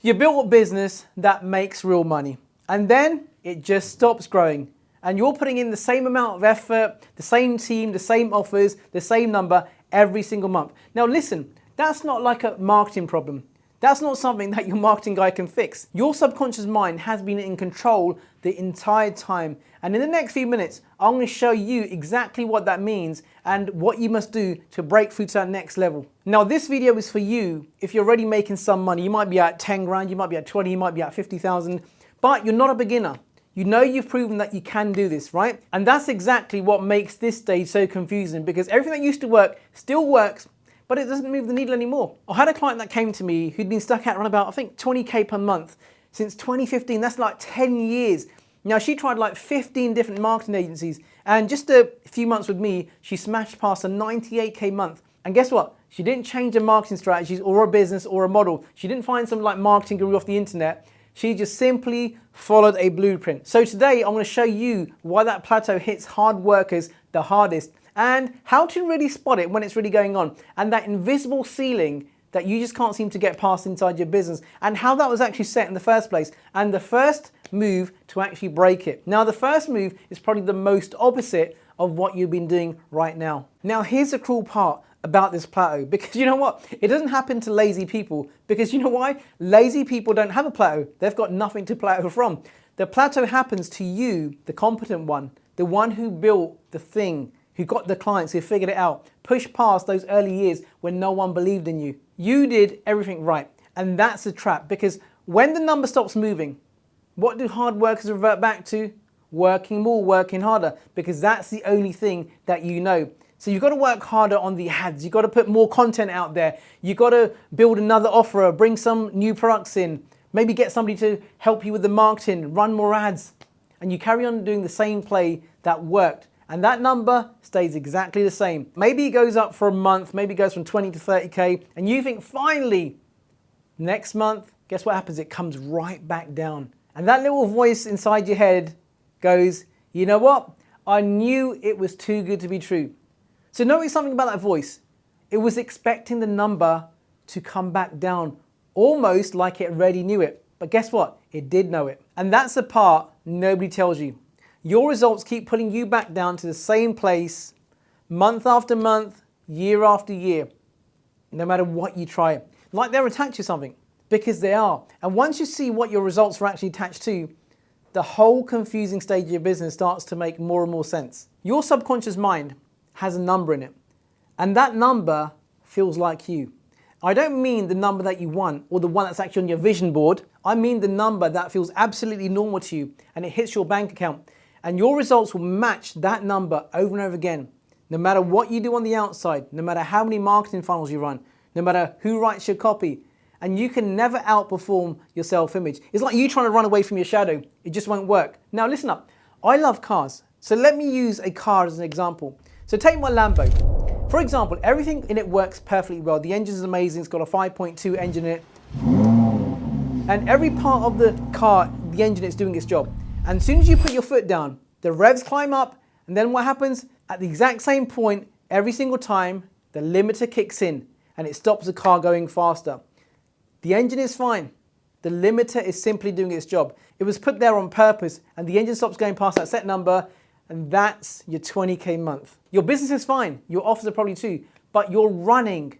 You built a business that makes real money, and then it just stops growing. And you're putting in the same amount of effort, the same team, the same offers, the same number every single month. Now listen, that's not like a marketing problem. That's not something that your marketing guy can fix. Your subconscious mind has been in control the entire time. And in the next few minutes, I'm going to show you exactly what that means and what you must do to break through to that next level. Now, this video is for you if you're already making some money. You might be at 10 grand, you might be at 20, you might be at 50,000, but you're not a beginner. You know you've proven that you can do this, right? And that's exactly what makes this stage so confusing, because everything that used to work still works, but it doesn't move the needle anymore. I had a client that came to me who'd been stuck at around about, I think, 20K per month since 2015. That's like 10 years. Now, she tried like 15 different marketing agencies, and just a few months with me, she smashed past a 98K month. And guess what? She didn't change her marketing strategies or a business or a model. She didn't find some like marketing guru off the internet. She just simply followed a blueprint. So today, I'm going to show you why that plateau hits hard workers the hardest, and how to really spot it when it's really going on, and that invisible ceiling that you just can't seem to get past inside your business, and how that was actually set in the first place, and the first move to actually break it. Now, the first move is probably the most opposite of what you've been doing right now. Now, here's the cruel part about this plateau, because you know what? It doesn't happen to lazy people, because you know why? Lazy people don't have a plateau. They've got nothing to plateau from. The plateau happens to you, the competent one, the one who built the thing, who got the clients, who figured it out, pushed past those early years when no one believed in you. You did everything right. And that's a trap, because when the number stops moving, what do hard workers revert back to? Working more, working harder, because that's the only thing that you know. So you've got to work harder on the ads. You've got to put more content out there. You've got to build another offer, bring some new products in, maybe get somebody to help you with the marketing, run more ads. And you carry on doing the same play that worked. And that number stays exactly the same. Maybe it goes up for a month, maybe it goes from 20 to 30K, and you think finally, next month, guess what happens? It comes right back down. And that little voice inside your head goes, you know what? I knew it was too good to be true. So notice something about that voice. It was expecting the number to come back down, almost like it already knew it. But guess what? It did know it. And that's the part nobody tells you. Your results keep pulling you back down to the same place, month after month, year after year, no matter what you try. Like they're attached to something, because they are. And once you see what your results are actually attached to, the whole confusing stage of your business starts to make more and more sense. Your subconscious mind has a number in it, and that number feels like you. I don't mean the number that you want or the one that's actually on your vision board. I mean the number that feels absolutely normal to you, and it hits your bank account. And your results will match that number over and over again. No matter what you do on the outside, no matter how many marketing funnels you run, no matter who writes your copy, and you can never outperform your self-image. It's like you trying to run away from your shadow. It just won't work. Now listen up. I love cars. So let me use a car as an example. So take my Lambo. For example, everything in it works perfectly well. The engine is amazing. It's got a 5.2 engine in it. And every part of the car, the engine is doing its job. And as soon as you put your foot down, the revs climb up, and then what happens? At the exact same point, every single time, the limiter kicks in, and it stops the car going faster. The engine is fine. The limiter is simply doing its job. It was put there on purpose, and the engine stops going past that set number, and that's your 20K month. Your business is fine. Your offers are probably too, but you're running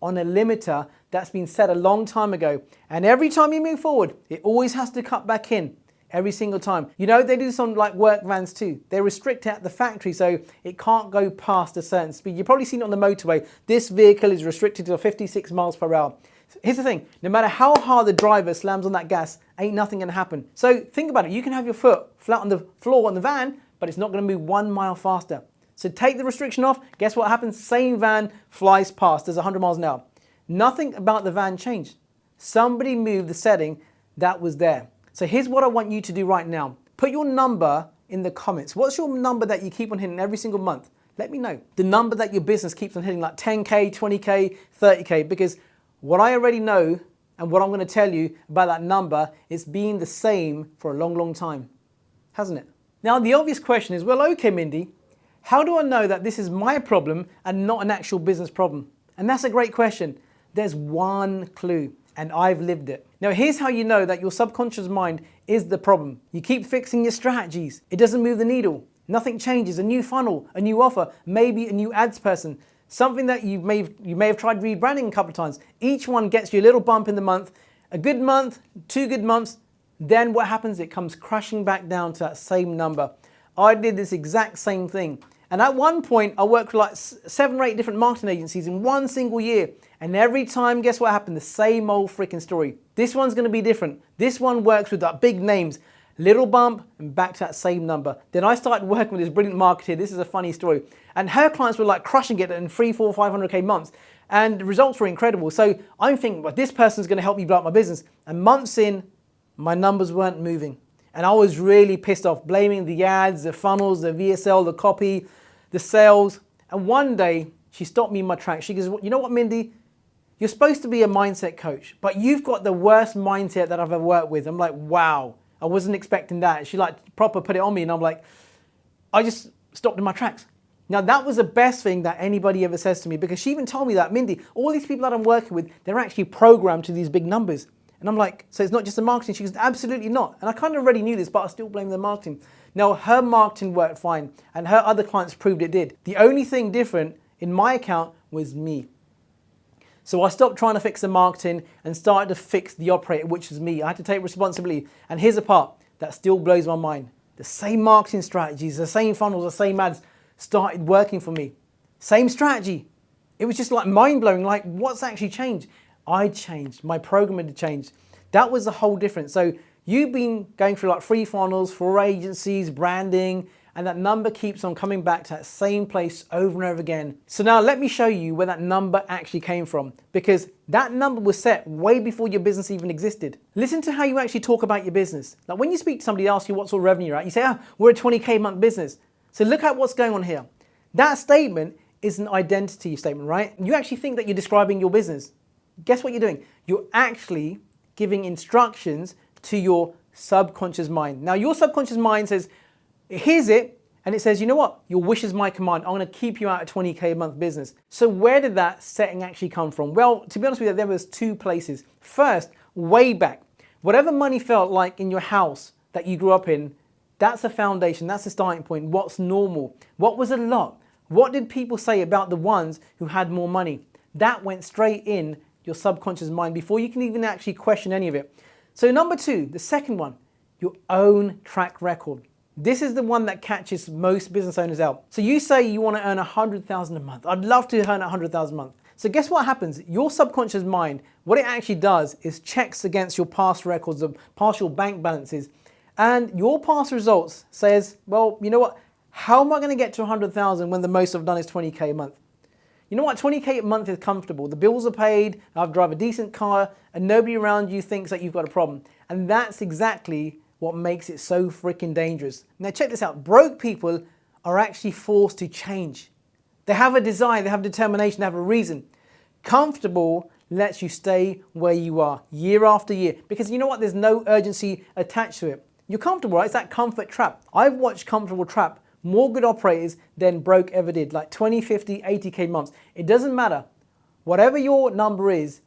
on a limiter that's been set a long time ago. And every time you move forward, it always has to cut back in. Every single time. You know, they do some like work vans too. They restrict it at the factory so it can't go past a certain speed. You've probably seen it on the motorway. This vehicle is restricted to 56 miles per hour. Here's the thing, no matter how hard the driver slams on that gas, ain't nothing gonna happen. So think about it, you can have your foot flat on the floor on the van, but it's not gonna move 1 mile faster. So take the restriction off, guess what happens? Same van flies past, there's 100 miles an hour. Nothing about the van changed. Somebody moved the setting that was there. So here's what I want you to do right now. Put your number in the comments. What's your number that you keep on hitting every single month? Let me know. The number that your business keeps on hitting, like 10K, 20K, 30K, because what I already know and what I'm going to tell you about that number is being the same for a long, long time, hasn't it? Now, the obvious question is, well, okay, Mindy, how do I know that this is my problem and not an actual business problem? And that's a great question. There's one clue. and I've lived it. Now, here's how you know that your subconscious mind is the problem. You keep fixing your strategies. It doesn't move the needle. Nothing changes. A new funnel, a new offer, maybe a new ads person, something that you may have tried rebranding a couple of times. Each one gets you a little bump in the month, a good month, 2 good months. Then what happens? It comes crashing back down to that same number. I did this exact same thing. And at one point, I worked with like 7 or 8 different marketing agencies in one single year. And every time, guess what happened? The same old freaking story. This one's going to be different. This one works with that big names. Little bump and back to that same number. Then I started working with this brilliant marketer. This is a funny story. And her clients were like crushing it in 3, 4, 500K months. And the results were incredible. So I'm thinking, well, this person's going to help me blow up my business. And months in, my numbers weren't moving. And I was really pissed off, blaming the ads, the funnels, the VSL, the copy, the sales. And one day she stopped me in my tracks. She goes, you know what, Mindy? You're supposed to be a mindset coach, but you've got the worst mindset that I've ever worked with. I'm like, wow, I wasn't expecting that. She like proper put it on me, and I'm like, I just stopped in my tracks. Now that was the best thing that anybody ever says to me, because she even told me that, Mindy, all these people that I'm working with, they're actually programmed to these big numbers. And I'm like, so it's not just the marketing? She goes, absolutely not. And I kind of already knew this, but I still blame the marketing. Now, her marketing worked fine, and her other clients proved it did. The only thing different in my account was me. So I stopped trying to fix the marketing and started to fix the operator, which was me. I had to take responsibility. And here's the part that still blows my mind. The same marketing strategies, the same funnels, the same ads started working for me. Same strategy. It was just like mind-blowing, like what's actually changed? I changed, my program had changed. That was the whole difference. So you've been going through like 3 funnels, 4 agencies, branding, and that number keeps on coming back to that same place over and over again. So now let me show you where that number actually came from, because that number was set way before your business even existed. Listen to how you actually talk about your business. Like when you speak to somebody, ask you what sort of revenue you're at, you say, we're a 20K a month business. So look at what's going on here. That statement is an identity statement, right? You actually think that you're describing your business. Guess what you're doing? You're actually giving instructions to your subconscious mind. Now your subconscious mind says, it hears it, and it says, you know what? Your wish is my command. I'm going to keep you out of 20K a month business. So where did that setting actually come from? Well, to be honest with you, there was 2 places. First, way back, whatever money felt like in your house that you grew up in, that's a foundation, that's a starting point. What's normal? What was a lot? What did people say about the ones who had more money? That went straight in your subconscious mind before you can even actually question any of it. So number 2, the second one, your own track record. This is the one that catches most business owners out. So you say you want to earn 100,000 a month. I'd love to earn 100,000 a month. So guess what happens? Your subconscious mind, what it actually does is checks against your past records of partial bank balances. And your past results says, well, you know what? How am I going to get to 100,000 when the most I've done is 20K a month? You know what? 20K a month is comfortable. The bills are paid, I drive a decent car, and nobody around you thinks that you've got a problem. And that's exactly what makes it so freaking dangerous. Now check this out. Broke people are actually forced to change. They have a desire, they have determination, they have a reason. Comfortable lets you stay where you are year after year, because you know what? There's no urgency attached to it. You're comfortable, right? It's that comfort trap. I've watched comfortable trap more good operators than broke ever did, like 20, 50, 80K months. It doesn't matter. Whatever your number is,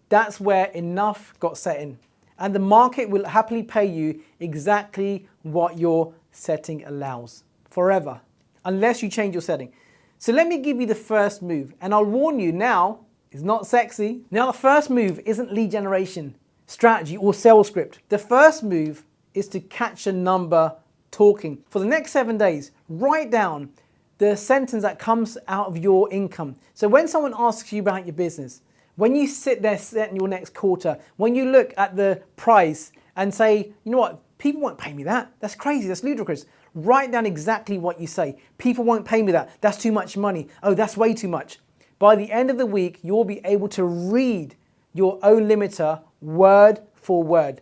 that's where enough got set in. And the market will happily pay you exactly what your setting allows forever, unless you change your setting. So let me give you the first move, and I'll warn you now, it's not sexy. Now the first move isn't lead generation, strategy, or sales script. The first move is to catch a number talking. For the next 7 days, write down the sentence that comes out of your income. So when someone asks you about your business, when you sit there setting your next quarter, when you look at the price and say, you know what, people won't pay me that. That's crazy, that's ludicrous. Write down exactly what you say. People won't pay me that. That's too much money. Oh, that's way too much. By the end of the week, you'll be able to read your own limiter word for word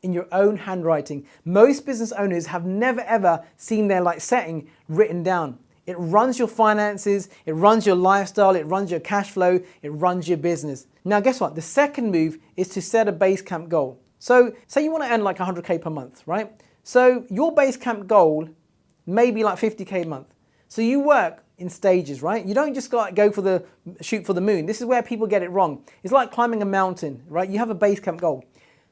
in your own handwriting. Most business owners have never ever seen their setting written down. It runs your finances, it runs your lifestyle, it runs your cash flow, it runs your business. Now guess what? The second move is to set a base camp goal. So say you want to earn like 100K per month, right? So your base camp goal may be like 50K a month. So you work in stages, right? You don't just shoot for the moon. This is where people get it wrong. It's like climbing a mountain, right? You have a base camp goal.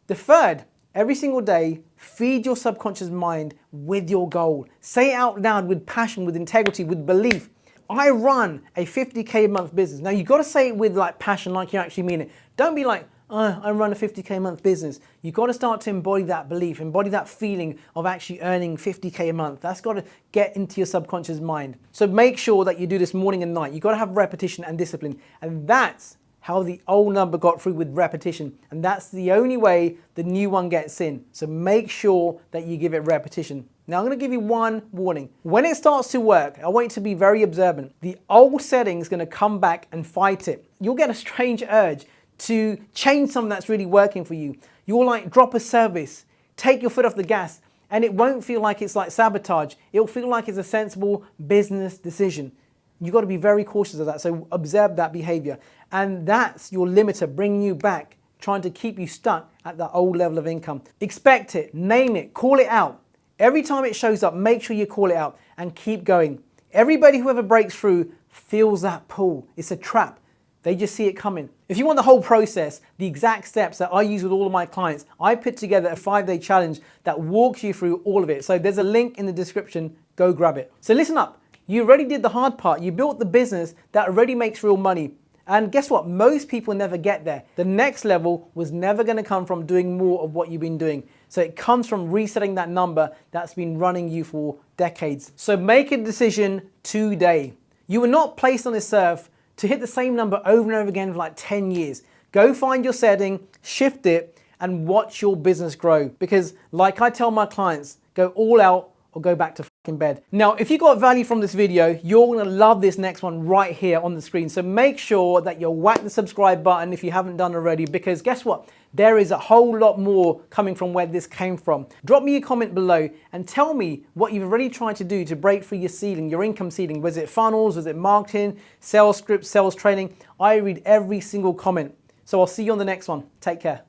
The third, every single day, feed your subconscious mind with your goal. Say it out loud with passion, with integrity, with belief. I run a 50K a month business. Now, you've got to say it with like passion, like you actually mean it. Don't be like, oh, I run a 50K a month business. You've got to start to embody that belief, embody that feeling of actually earning 50K a month. That's got to get into your subconscious mind. So make sure that you do this morning and night. You've got to have repetition and discipline. And that's how the old number got through with repetition. And that's the only way the new one gets in. So make sure that you give it repetition. Now I'm going to give you one warning. When it starts to work, I want you to be very observant. The old setting is going to come back and fight it. You'll get a strange urge to change something that's really working for you. You'll like drop a service, take your foot off the gas, and it won't feel like it's like sabotage. It'll feel like it's a sensible business decision. You've got to be very cautious of that. So observe that behavior. And that's your limiter bringing you back, trying to keep you stuck at that old level of income. Expect it, name it, call it out. Every time it shows up, make sure you call it out and keep going. Everybody who ever breaks through feels that pull. It's a trap. They just see it coming. If you want the whole process, the exact steps that I use with all of my clients, I put together a 5-day challenge that walks you through all of it. So there's a link in the description. Go grab it. So listen up. You already did the hard part. You built the business that already makes real money. And guess what? Most people never get there. The next level was never going to come from doing more of what you've been doing. So it comes from resetting that number that's been running you for decades. So make a decision today. You were not placed on this earth to hit the same number over and over again for like 10 years. Go find your setting, shift it, and watch your business grow. Because like I tell my clients, go all out or go back to fucking bed. Now, if you got value from this video, you're gonna love this next one right here on the screen. So make sure that you whack the subscribe button if you haven't done already, because guess what? There is a whole lot more coming from where this came from. Drop me a comment below and tell me what you've already tried to do to break through your ceiling, your income ceiling. Was it funnels? Was it marketing, sales scripts, sales training? I read every single comment. So I'll see you on the next one. Take care.